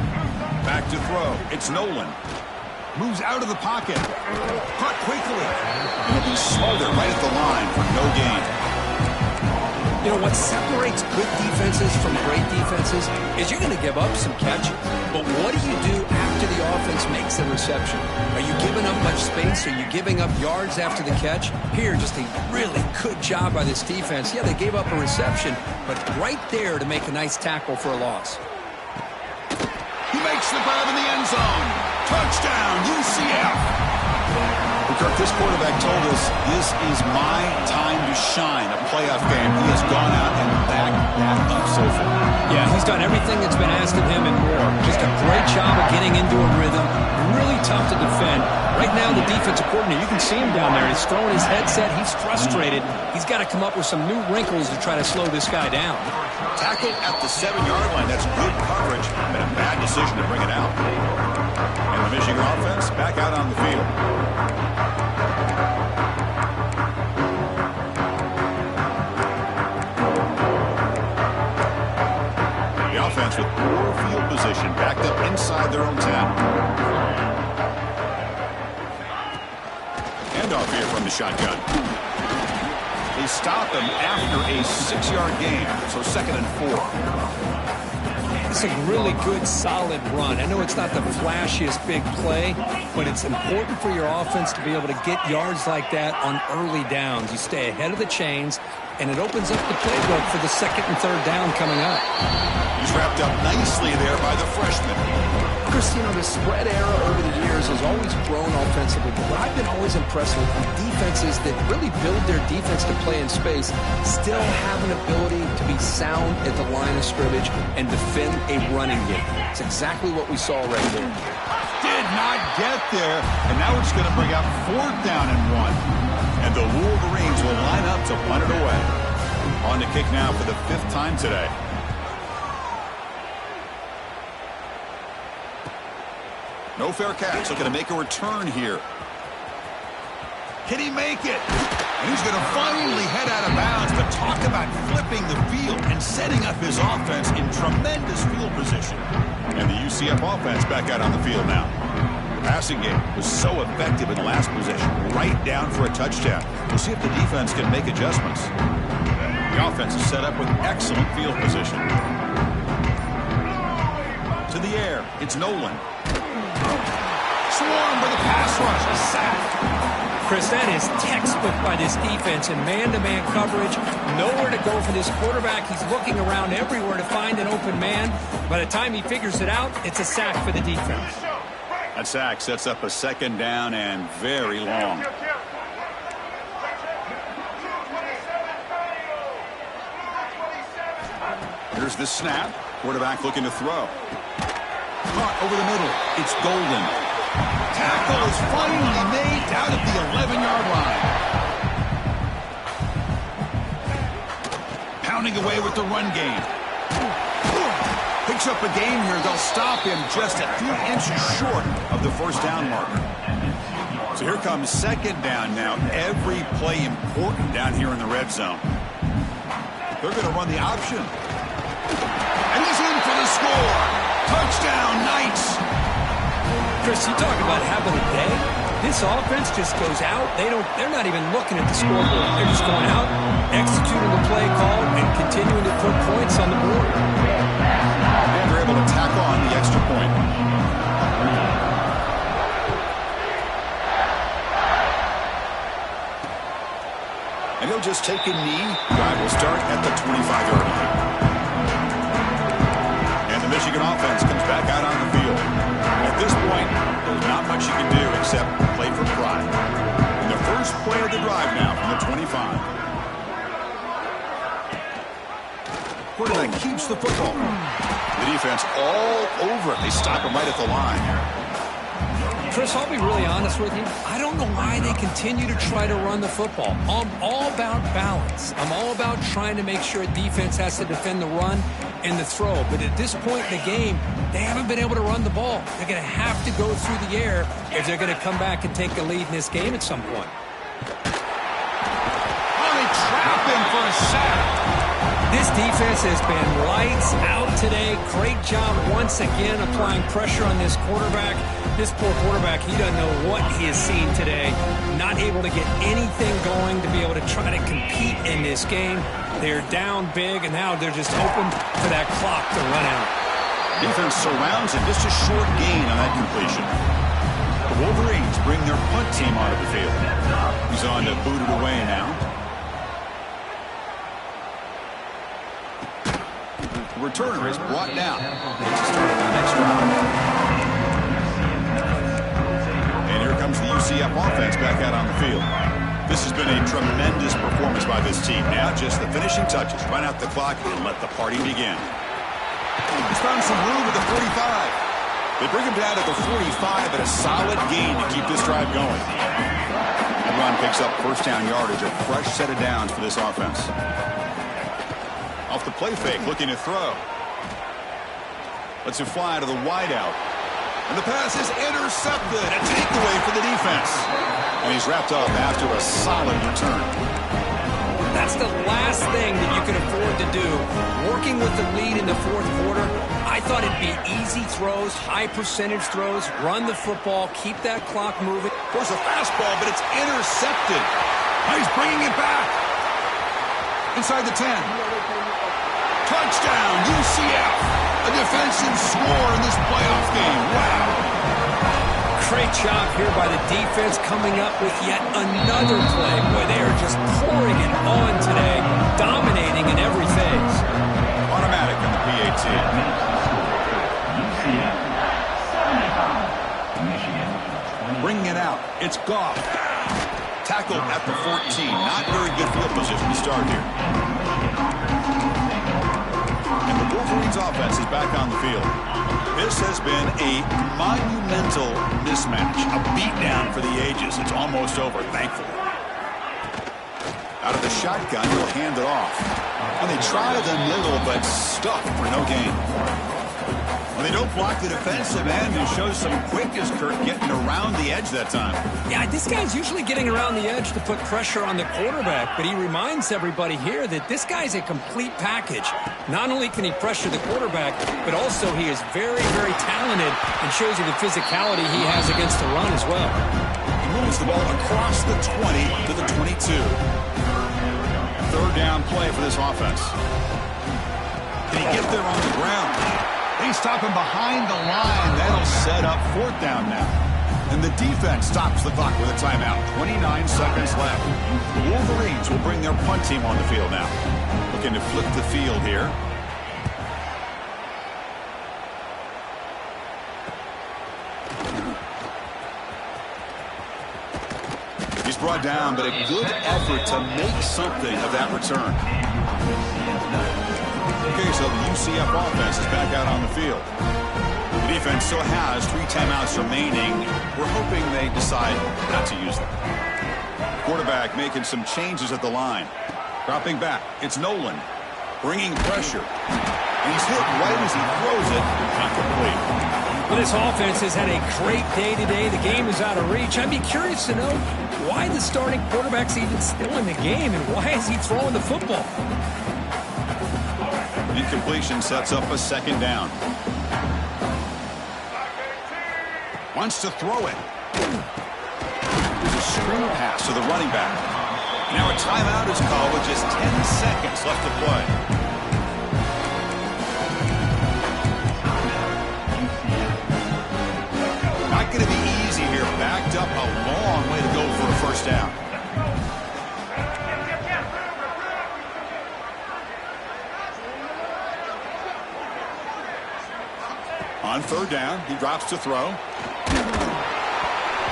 S1: Back to throw. It's Nolan. Moves out of the pocket. Caught quickly. He'll be smothered right at the line for no gain.
S2: You know, what separates good defenses from great defenses is you're going to give up some catches. But what do you do after the offense makes the reception? Are you giving up much space? Are you giving up yards after the catch? Here, just a really good job by this defense. Yeah, they gave up a reception, but right there to make a nice tackle for a loss.
S1: makes the grab in the end zone. Touchdown, UCF. Kirk, this quarterback told us this is my time to shine, a playoff game. He has gone out and backed that up so far.
S2: Yeah, he's done everything that's been asked of him and more. Just a great job of getting into a rhythm. Really tough to defend. Right now, the defensive coordinator, you can see him down there. He's throwing his headset. He's frustrated. He's got to come up with some new wrinkles to try to slow this guy down.
S1: Tackle at the 7-yard line. That's good coverage, and a bad decision to bring it out. And the Michigan offense back out on the field. The offense with poor field position backed up inside their own 10. Handoff here from the shotgun. They stop him after a 6-yard gain, so 2nd and 4.
S2: It's a really good, solid run. I know it's not the flashiest big play, but it's important for your offense to be able to get yards like that on early downs. You stay ahead of the chains, and it opens up the playbook for the 2nd and 3rd down coming up.
S1: He's wrapped up nicely there by the freshman.
S5: Chris, you know, the spread era over the years has always grown offensively, but what I've been always impressed with defenses that really build their defense to play in space still have an ability to be sound at the line of scrimmage and defend a running game. It's exactly what we saw right there.
S1: Did not get there, and now it's going to bring up 4th down and 1. And the Wolverines will line up to punt it away. On the kick now for the 5th time today. No fair catch. Looking to make a return here. Can he make it? And he's going to finally head out of bounds, but talk about flipping the field and setting up his offense in tremendous field position. And the UCF offense back out on the field now. The passing game was so effective in the last possession, right down for a touchdown. We'll see if the defense can make adjustments. The offense is set up with excellent field position. To the air, it's Nolan. Swarmed with a pass rush, a sack.
S2: Chris, that is textbook by this defense in man-to-man coverage. Nowhere to go for this quarterback. He's looking around everywhere to find an open man. By the time he figures it out, it's a sack for the defense.
S1: That sack sets up a 2nd down and very long. Here's the snap. Quarterback looking to throw. Caught over the middle. It's Golden. Tackle is finally made down at the 11-yard line. Pounding away with the run game. Picks up a game here. They'll stop him just a few inches short of the 1st down marker. So here comes 2nd down now. Every play important down here in the red zone. They're going to run the option. And he's in for the score. Touchdown, Knights.
S2: Chris, you talk about having a day. This offense just goes out. They're not even looking at the scoreboard. They're just going out, executing the play call, and continuing to put points on the board.
S1: And they're able to tack on the extra point. And he'll just take a knee. Drive will start at the 25-yard line. And the Michigan offense comes back out on the field. At this point, there's not much you can do except play for pride. And the first play of the drive now from the 25. Quarterback keeps the football. The defense all over it. They stop him right at the line.
S2: Chris, I'll be really honest with you. I don't know why they continue to try to run the football. I'm all about balance. I'm all about trying to make sure defense has to defend the run and the throw. But at this point in the game, they haven't been able to run the ball. They're going to have to go through the air if they're going to come back and take a lead in this game at some point.
S1: Oh, they trap him for a sack.
S2: This defense has been lights out today. Great job once again applying pressure on this quarterback. This poor quarterback, he doesn't know what he has seen today. Not able to get anything going to be able to try to compete in this game. They're down big, and now they're just open for that clock to run out.
S1: Defense surrounds him. Just a short gain on that completion. The Wolverines bring their punt team onto the field. He's on to boot it away now. The returner is brought down. Makes a start on the next drive. And here comes the UCF offense back out on the field. This has been a tremendous performance by this team. Now just the finishing touches. Run out the clock and let the party begin. He's found some room at the 45. They bring him down to the 45, but a solid gain to keep this drive going. And Ron picks up first down yardage, a fresh set of downs for this offense. Off the play fake, looking to throw. Lets it fly to the wideout. And the pass is intercepted. A takeaway for the defense. And he's wrapped up after a solid return.
S2: That's the last thing that you can afford to do. Working with the lead in the fourth quarter, I thought it'd be easy throws, high percentage throws, run the football, keep that clock moving.
S1: There's a fastball, but it's intercepted. He's bringing it back. Inside the 10. Touchdown, UCF. A defensive score in this playoff game. Wow.
S2: Great job here by the defense coming up with yet another play. Boy, they are just pouring it on today, dominating in every phase.
S1: Automatic on the PAT. Bringing it out. It's Goff. Tackled at the 14. Not very good field position to start here. And the Wolverines offense is back on the field. This has been a monumental mismatch, a beatdown for the ages. It's almost over, thankfully. Out of the shotgun, he'll hand it off. And they try the middle, but stuck for no gain. Well, they don't block the defensive end and show some quickness, Kurt, getting around the edge that time.
S2: Yeah, this guy's usually getting around the edge to put pressure on the quarterback, but he reminds everybody here that this guy's a complete package. Not only can he pressure the quarterback, but also he is very, very talented and shows you the physicality he has against the run as well.
S1: He moves the ball across the 20 to the 22. Third down play for this offense. Can he get there on the ground? They stop him behind the line. That'll set up fourth down now. And the defense stops the clock with a timeout. 29 seconds left. The Wolverines will bring their punt team on the field now. Looking to flip the field here. He's brought down, but a good effort to make something of that return. Okay, so the UCF offense is back out on the field. The defense still has 3 timeouts remaining. We're hoping they decide not to use them. Quarterback making some changes at the line. Dropping back. It's Nolan. Bringing pressure. And he's hit right as he throws it. Not complete.
S2: Well, this offense has had a great day today. The game is out of reach. I'd be curious to know why the starting quarterback's even still in the game and why is he throwing the football?
S1: Incompletion sets up a second down. Wants to throw it. There's a screen pass to the running back. Now a timeout is called with just 10 seconds left to play. Not going to be easy here. Backed up a long way to go for a first down. On third down, he drops to throw. And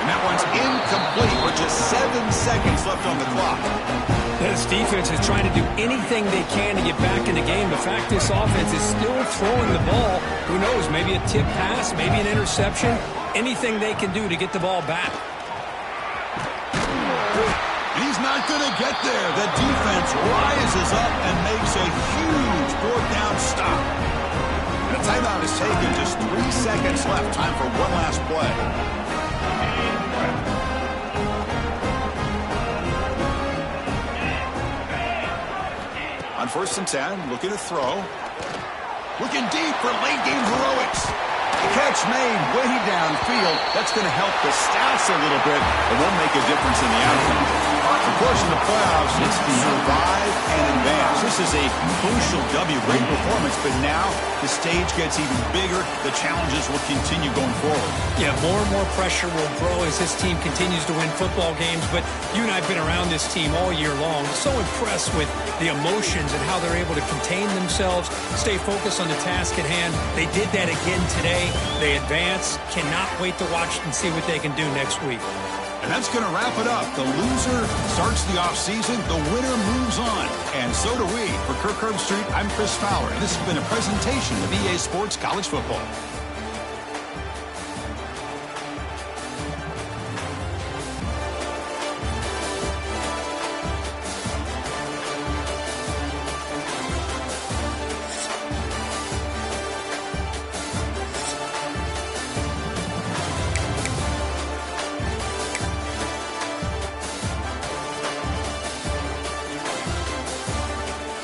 S1: that one's incomplete with just 7 seconds left on the clock.
S2: This defense is trying to do anything they can to get back in the game. The fact this offense is still throwing the ball, who knows, maybe a tip pass, maybe an interception, anything they can do to get the ball back.
S1: He's not going to get there. The defense rises up and makes a huge fourth down stop. And a timeout is taken. Just 3 seconds left. Time for one last play. On first and 10, looking to throw. Looking deep for late game heroics. Catch made way downfield. That's going to help the stats a little bit. It won't make a difference in the outcome. Of course, in the playoffs, it's to survive and advance. This is a crucial W. Great performance, but now the stage gets even bigger. The challenges will continue going forward.
S2: Yeah, more and more pressure will grow as this team continues to win football games. But you and I have been around this team all year long. So impressed with the emotions and how they're able to contain themselves, stay focused on the task at hand. They did that again today. They advance. Cannot wait to watch and see what they can do next week.
S1: And that's going to wrap it up. The loser starts the offseason. The winner moves on. And so do we. For Kirk Herbstreit, I'm Chris Fowler. And this has been a presentation of EA Sports College Football.